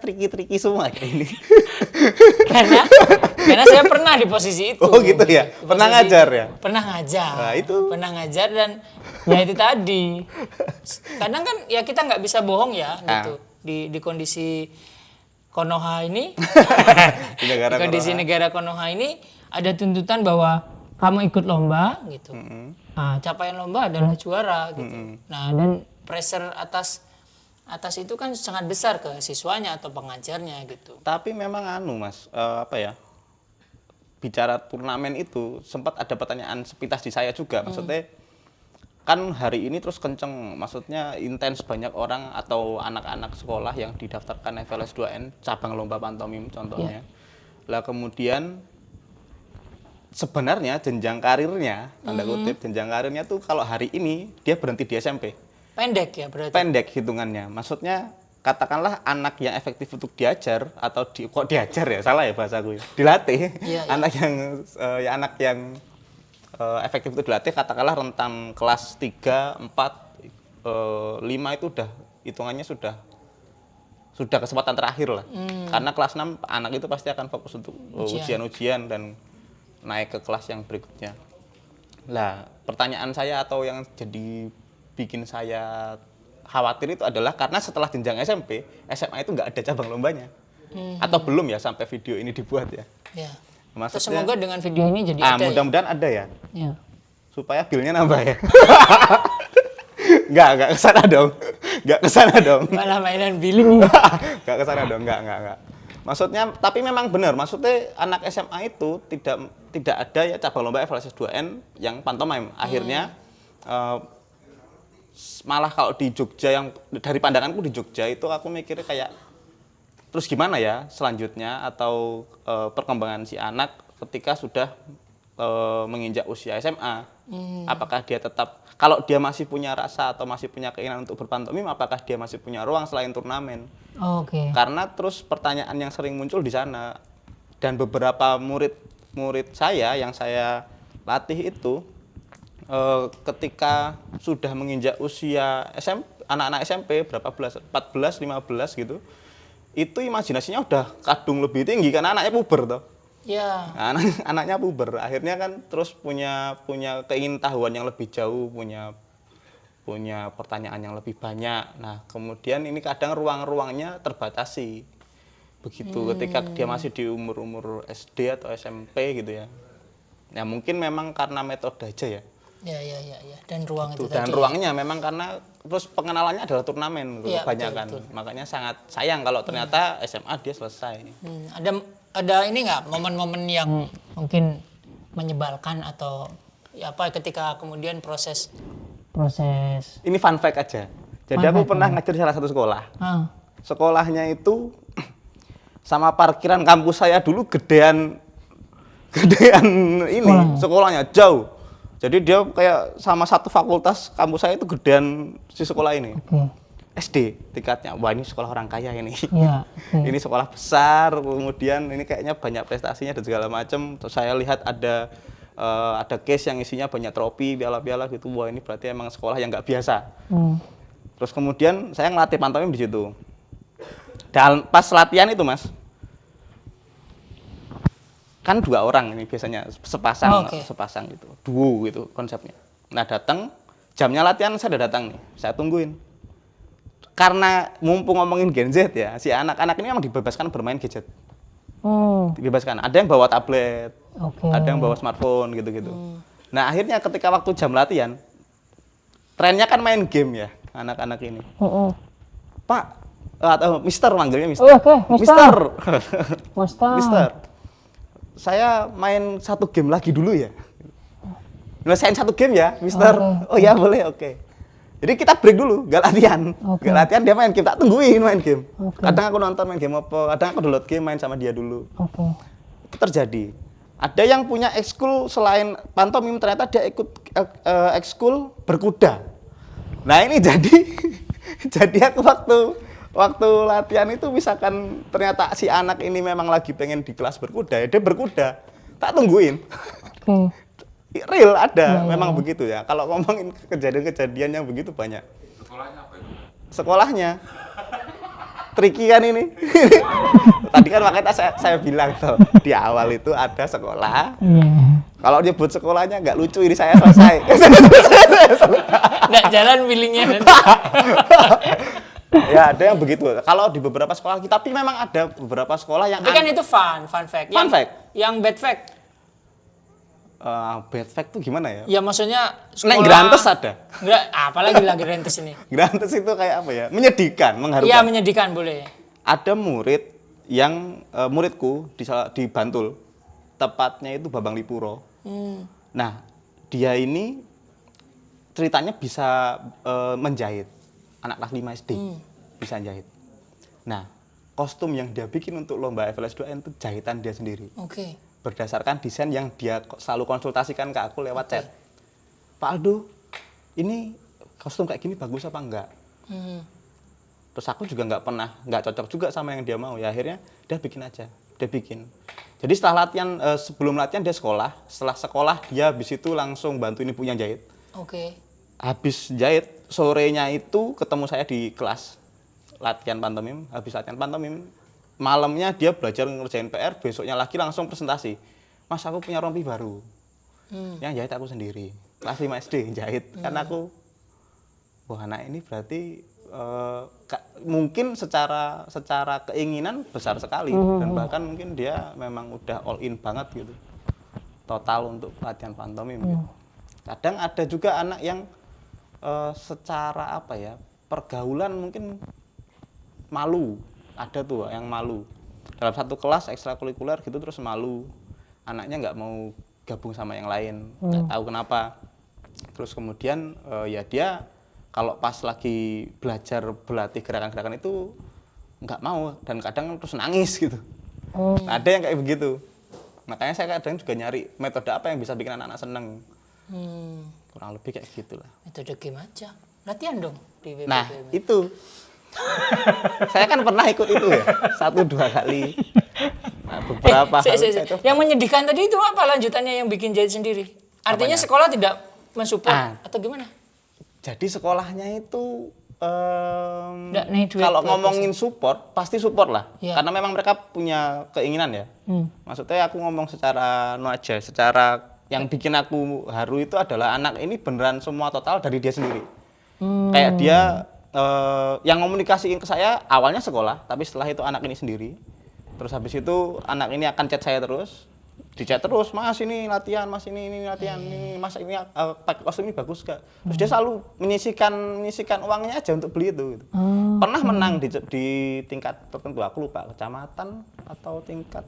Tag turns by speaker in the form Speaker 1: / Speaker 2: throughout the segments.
Speaker 1: triki-triki semua kayak ini.
Speaker 2: karena saya pernah di posisi itu.
Speaker 1: Oh gitu ya. Pernah ngajar ya?
Speaker 2: Pernah ngajar.
Speaker 1: Nah, itu.
Speaker 2: Pernah ngajar dan ya itu tadi. Kadang kan ya kita nggak bisa bohong ya gitu. Di kondisi Konoha ini, di kondisi negara Konoha ini ada tuntutan bahwa kamu ikut lomba gitu. Nah, capaian lomba adalah juara gitu. Nah, dan pressure atas itu kan sangat besar ke siswanya atau pengajarnya gitu.
Speaker 1: Tapi memang Mas, bicara turnamen itu sempat ada pertanyaan sepintas di saya juga. Maksudnya kan hari ini terus kenceng, maksudnya intens banyak orang atau anak-anak sekolah yang didaftarkan FLS 2N cabang lomba pantomim contohnya. Lah kemudian sebenarnya jenjang karirnya, tanda kutip jenjang karirnya tuh kalau hari ini dia berhenti di SMP.
Speaker 2: Pendek ya berarti? Pendek
Speaker 1: hitungannya, maksudnya katakanlah anak yang efektif untuk diajar atau kok diajar ya, salah ya bahasaku ya, dilatih. Anak yang efektif itu dilatih, katakanlah rentang kelas 3, 4, 5 itu udah hitungannya sudah kesempatan terakhir lah. Karena kelas 6 anak itu pasti akan fokus untuk ujian-ujian dan naik ke kelas yang berikutnya. Lah, pertanyaan saya atau yang jadi bikin saya khawatir itu adalah karena setelah jenjang SMP, SMA itu nggak ada cabang lombanya. Atau belum ya sampai video ini dibuat ya.
Speaker 2: Maksudnya, semoga dengan video ini jadi ada.
Speaker 1: Mudah-mudahan ada ya. Supaya bilnya nambah ya. Nggak kesana dong. Nggak kesana dong.
Speaker 2: Malah mainan billing.
Speaker 1: Nggak kesana dong, nggak. Maksudnya, tapi memang benar. Maksudnya anak SMA itu tidak ada ya cabang lomba FLS 2N yang pantomim. Akhirnya malah kalau di Jogja, yang dari pandanganku di Jogja itu aku mikirnya kayak terus gimana ya selanjutnya atau perkembangan si anak ketika sudah menginjak usia SMA. Apakah dia tetap, kalau dia masih punya rasa atau masih punya keinginan untuk berpantomim, apakah dia masih punya ruang selain turnamen? Karena terus pertanyaan yang sering muncul di sana, dan beberapa murid saya yang saya latih itu ketika sudah menginjak usia anak-anak SMP berapa belas, 14, 15 gitu, itu imajinasinya udah kadung lebih tinggi karena anaknya puber toh. Anaknya puber, akhirnya kan terus punya keingintahuan yang lebih jauh, punya pertanyaan yang lebih banyak. Nah, kemudian ini kadang ruang-ruangnya terbatasi. Begitu ketika dia masih di umur SD atau SMP gitu ya. Ya mungkin memang karena metode aja ya.
Speaker 2: Dan ruang itu
Speaker 1: dan
Speaker 2: tadi.
Speaker 1: Ruangnya memang karena terus pengenalannya adalah turnamen kebanyakan. Betul. Makanya sangat sayang kalau ternyata SMA dia selesai.
Speaker 2: Ada ini nggak momen-momen yang mungkin menyebalkan atau ya apa ketika kemudian proses
Speaker 1: ini fun fact aja. Jadi aku pernah ngajar di salah satu sekolah. Sekolahnya itu sama parkiran kampus saya dulu gedean ini sekolahnya jauh. Jadi dia kayak sama satu fakultas kampus saya itu gedean si sekolah ini. SD tingkatnya. Wah, ini sekolah orang kaya ini. Ini sekolah besar, kemudian ini kayaknya banyak prestasinya dan segala macam. Terus saya lihat ada case yang isinya banyak trofi, piala-piala gitu. Wah, ini berarti emang sekolah yang nggak biasa. Terus kemudian saya ngelatih pantomim di situ. Dan pas latihan itu, Mas, kan 2 orang ini biasanya sepasang gitu, duo gitu konsepnya. Nah, datang jamnya latihan, saya udah datang nih, saya tungguin. Karena mumpung ngomongin Gen Z ya, si anak-anak ini memang dibebaskan bermain gadget. Dibebaskan. Ada yang bawa tablet, ada yang bawa smartphone gitu-gitu. Nah, akhirnya ketika waktu jam latihan, trennya kan main game ya anak-anak ini. Pak, atau Mister manggilnya Mister. Mister. Saya main 1 game lagi dulu ya. Nyelesain 1 game ya, Mister. Oh ya boleh, oke. Jadi kita break dulu, gak latihan. Gak latihan, dia main game, tak tungguin main game. Kadang aku nonton main game apa, kadang aku download game main sama dia dulu. Itu terjadi. Ada yang punya ekskul selain pantomim, ternyata dia ikut ekskul berkuda. Nah ini jadi aku waktu latihan itu misalkan ternyata si anak ini memang lagi pengen di kelas berkuda, ya dia berkuda, tak tungguin. Real ada, memang begitu ya. Kalau ngomongin kejadian-kejadian yang begitu banyak.
Speaker 3: Sekolahnya apa itu?
Speaker 1: Sekolahnya tricky kan ini. Tadi kan makanya saya bilang tuh di awal itu ada sekolah. Kalau nyebut sekolahnya nggak lucu, ini saya selesai.
Speaker 2: Nggak jalan feelingnya.
Speaker 1: Ya ada yang begitu. Kalau di beberapa sekolah, tapi memang ada beberapa sekolah yang.
Speaker 2: Tapi kan itu fun fact.
Speaker 1: Fun fact.
Speaker 2: Yang bad fact.
Speaker 1: Bad fact tuh gimana ya?
Speaker 2: Ya maksudnya
Speaker 1: Nek Grantes ada.
Speaker 2: Enggak, apalagi lagi Grantes ini.
Speaker 1: Grantes itu kayak apa ya? Menyedihkan, mengharukan.
Speaker 2: Iya, menyedihkan boleh.
Speaker 1: Ada murid yang muridku di Bantul, tepatnya itu Bambang Lipuro. Nah, dia ini ceritanya bisa menjahit. Anak kelas 5 SD bisa jahit. Nah, kostum yang dia bikin untuk lomba FLS 2N itu jahitan dia sendiri.
Speaker 2: Oke.
Speaker 1: Berdasarkan desain yang dia selalu konsultasikan ke aku lewat chat. Pak Aldo, ini kostum kayak gini bagus apa enggak? Terus aku juga nggak cocok juga sama yang dia mau. Ya akhirnya dia bikin aja, dia bikin. Jadi setelah latihan, sebelum latihan dia sekolah. Setelah sekolah dia habis itu langsung bantu ibunya jahit.
Speaker 2: Oke.
Speaker 1: Habis jahit, sorenya itu ketemu saya di kelas latihan pantomim. Habis latihan pantomim, malamnya dia belajar ngerjain PR, besoknya lagi langsung presentasi. Mas, aku punya rompi baru. Yang jahit aku sendiri. Kelas 5 SD jahit. Karena aku, wah anak ini berarti mungkin secara keinginan besar sekali. Dan bahkan mungkin dia memang udah all in banget gitu. Total untuk latihan pantomim gitu. Kadang ada juga anak yang secara apa ya, pergaulan mungkin malu. Ada tuh yang malu. Dalam satu kelas ekstrakurikuler gitu terus malu. Anaknya nggak mau gabung sama yang lain. Nggak tahu kenapa. Terus kemudian ya dia kalau pas lagi belajar berlatih gerakan-gerakan itu nggak mau. Dan kadang terus nangis gitu. Nah, ada yang kayak begitu. Makanya saya kadang juga nyari metode apa yang bisa bikin anak-anak seneng. Kurang lebih kayak gitulah.
Speaker 2: Metode game aja. Latihan dong di WPP.
Speaker 1: Nah, itu. Saya kan pernah ikut itu ya. 1-2 kali. Nah, beberapa hal itu.
Speaker 2: Yang menyedihkan tadi itu apa lanjutannya yang bikin jahit sendiri? Artinya
Speaker 1: Apanya?
Speaker 2: sekolah tidak mensupport atau gimana?
Speaker 1: Jadi sekolahnya itu
Speaker 2: Nggak naik duit
Speaker 1: kalau
Speaker 2: buat
Speaker 1: ngomongin support, pasti support lah.
Speaker 2: Iya.
Speaker 1: Karena memang mereka punya keinginan ya. Maksudnya aku ngomong secara aja, secara yang bikin aku haru itu adalah anak ini beneran semua total dari dia sendiri. Kayak dia yang komunikasiin ke saya awalnya sekolah, tapi setelah itu anak ini sendiri. Terus habis itu anak ini akan chat saya terus, di chat terus, Mas ini latihan, Mas ini latihan, ini Mas ini pakai kostum ini bagus gak? Terus dia selalu menyisihkan uangnya aja untuk beli itu. Gitu. Pernah menang di tingkat tertentu, aku lupa kecamatan atau tingkat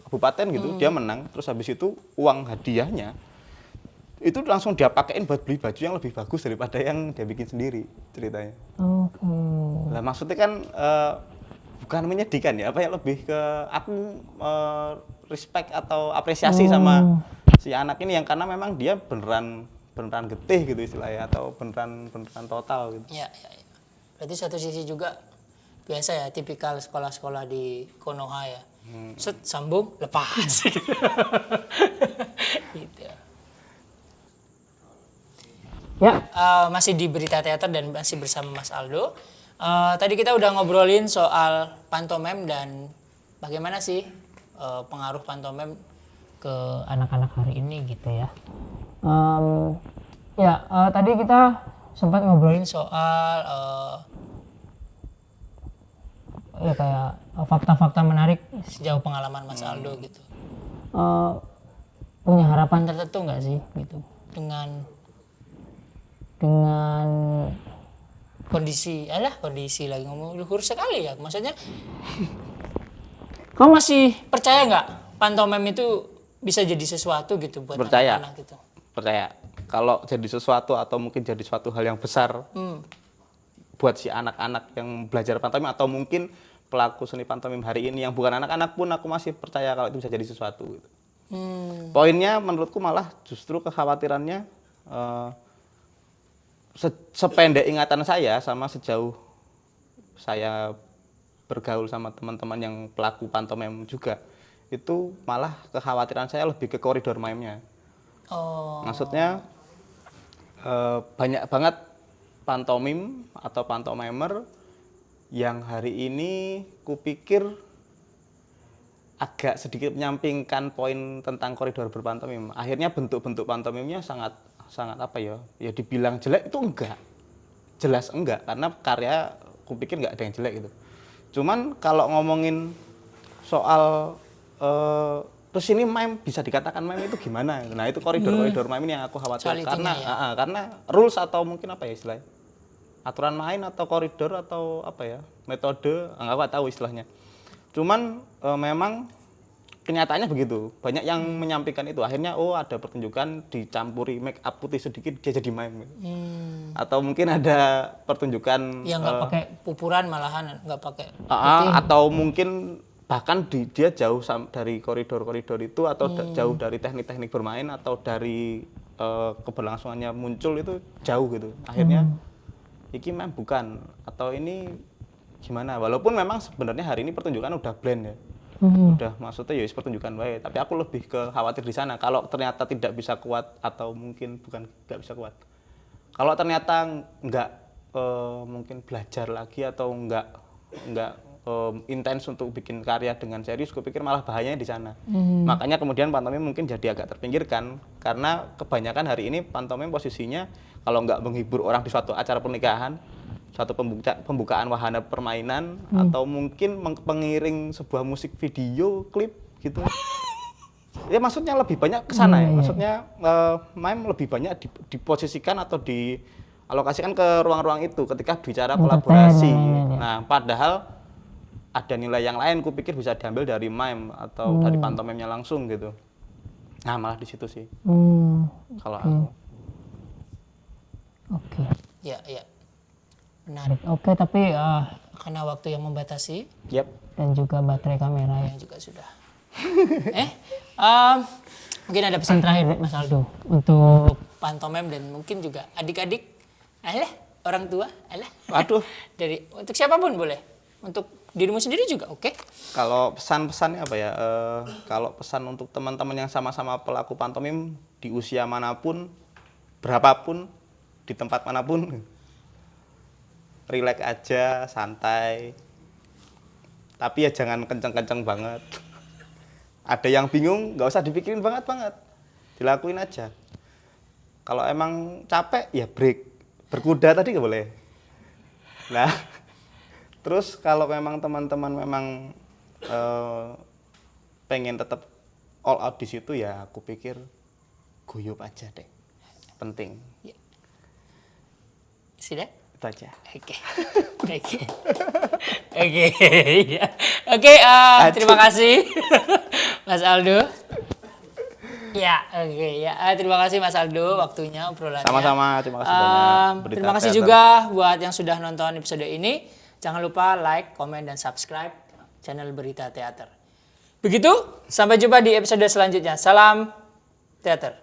Speaker 1: kabupaten gitu, dia menang. Terus habis itu uang hadiahnya itu langsung dia pakein buat beli baju yang lebih bagus daripada yang dia bikin sendiri ceritanya. Lah maksudnya kan bukan menyedihkan ya, apa ya, lebih ke aku respect atau apresiasi sama si anak ini yang karena memang dia beneran getih gitu istilahnya atau beneran total gitu.
Speaker 2: Ya. Berarti satu sisi juga biasa ya tipikal sekolah-sekolah di Konoha ya. Set sambung lepas gitu. Gitu. Ya, masih di Berita Teater dan masih bersama Mas Aldo. Tadi kita udah ngobrolin soal pantomim dan bagaimana sih pengaruh pantomim ke anak-anak hari ini gitu ya. Tadi kita sempat ngobrolin soal kayak fakta-fakta menarik sejauh pengalaman Mas Aldo gitu. Punya harapan tertentu nggak sih gitu dengan kondisi lagi ngomong luhur sekali ya, maksudnya kamu masih percaya nggak pantomim itu bisa jadi sesuatu gitu buat anak-anak gitu?
Speaker 1: Percaya. Kalau jadi sesuatu atau mungkin jadi suatu hal yang besar buat si anak-anak yang belajar pantomim atau mungkin pelaku seni pantomim hari ini yang bukan anak-anak pun aku masih percaya kalau itu bisa jadi sesuatu gitu. Poinnya menurutku malah justru kekhawatirannya sependek ingatan saya sama sejauh saya bergaul sama teman-teman yang pelaku pantomim juga, itu malah kekhawatiran saya lebih ke koridor mime-nya. Maksudnya banyak banget pantomim atau pantomimer Yang hari ini kupikir agak sedikit menyampingkan poin tentang koridor berpantomim. Akhirnya bentuk-bentuk pantomimnya sangat apa ya? Ya dibilang jelek itu enggak. Jelas enggak, karena karya kupikir enggak ada yang jelek gitu. Cuman kalau ngomongin soal terus ini mime bisa dikatakan mime itu gimana? Nah, itu koridor-koridor mime ini yang aku khawatir karena rules atau mungkin apa ya istilahnya? Aturan main atau koridor atau apa ya metode nggak tahu istilahnya, cuman memang kenyataannya begitu, banyak yang menyampaikan itu, akhirnya ada pertunjukan dicampuri make up putih sedikit dia jadi mime, atau mungkin ada pertunjukan
Speaker 2: yang nggak pakai pupuran malahan nggak pakai
Speaker 1: atau mungkin bahkan dia jauh dari koridor-koridor itu atau jauh dari teknik-teknik bermain atau dari keberlangsungannya muncul itu jauh gitu, akhirnya iki mem bukan atau ini gimana, walaupun memang sebenarnya hari ini pertunjukan udah blend ya, udah maksudnya ya pertunjukan baik, tapi aku lebih ke khawatir di sana kalau ternyata tidak bisa kuat atau mungkin bukan nggak bisa kuat, kalau ternyata nggak mungkin belajar lagi atau nggak intens untuk bikin karya dengan serius, kupikir malah bahayanya di sana. Makanya kemudian pantomim mungkin jadi agak terpinggirkan karena kebanyakan hari ini pantomim posisinya kalau nggak menghibur orang di suatu acara pernikahan, suatu pembukaan wahana permainan, atau mungkin pengiring sebuah musik video klip gitu. Ya maksudnya lebih banyak ke sana ya. Maksudnya mime lebih banyak diposisikan atau dialokasikan ke ruang-ruang itu ketika bicara kolaborasi. Nah, padahal ada nilai yang lain kupikir bisa diambil dari mime atau dari pantomimnya langsung gitu. Nah, malah di situ sih. Kalau aku.
Speaker 2: Oke. Ya. Menarik. Oke, tapi karena waktu yang membatasi. Dan juga baterai kamera yang juga sudah. Mungkin ada pesan terakhir Mas Aldo untuk pantomim dan mungkin juga adik-adik, orang tua,
Speaker 1: Waduh.
Speaker 2: untuk siapapun boleh. Untuk dirimu sendiri juga oke.
Speaker 1: Kalau pesan-pesannya apa ya? Kalau pesan untuk teman-teman yang sama-sama pelaku pantomim di usia manapun, berapapun, di tempat manapun, rileks aja, santai. Tapi ya jangan kenceng-kenceng banget. Ada yang bingung, nggak usah dipikirin banget-banget. Dilakuin aja. Kalau emang capek, ya break. Berkuda tadi nggak boleh. Nah, terus kalau memang teman-teman memang pengen tetap all out di situ, ya aku pikir guyup aja deh. Penting.
Speaker 2: Sudah?
Speaker 1: Itu aja.
Speaker 2: Oke, terima kasih Mas Aldo. Terima kasih Mas Aldo waktunya obrolannya.
Speaker 1: Sama-sama, terima kasih banyak.
Speaker 2: Terima kasih juga buat yang sudah nonton episode ini. Jangan lupa like, komen, dan subscribe channel Berita Teater. Begitu, sampai jumpa di episode selanjutnya. Salam teater.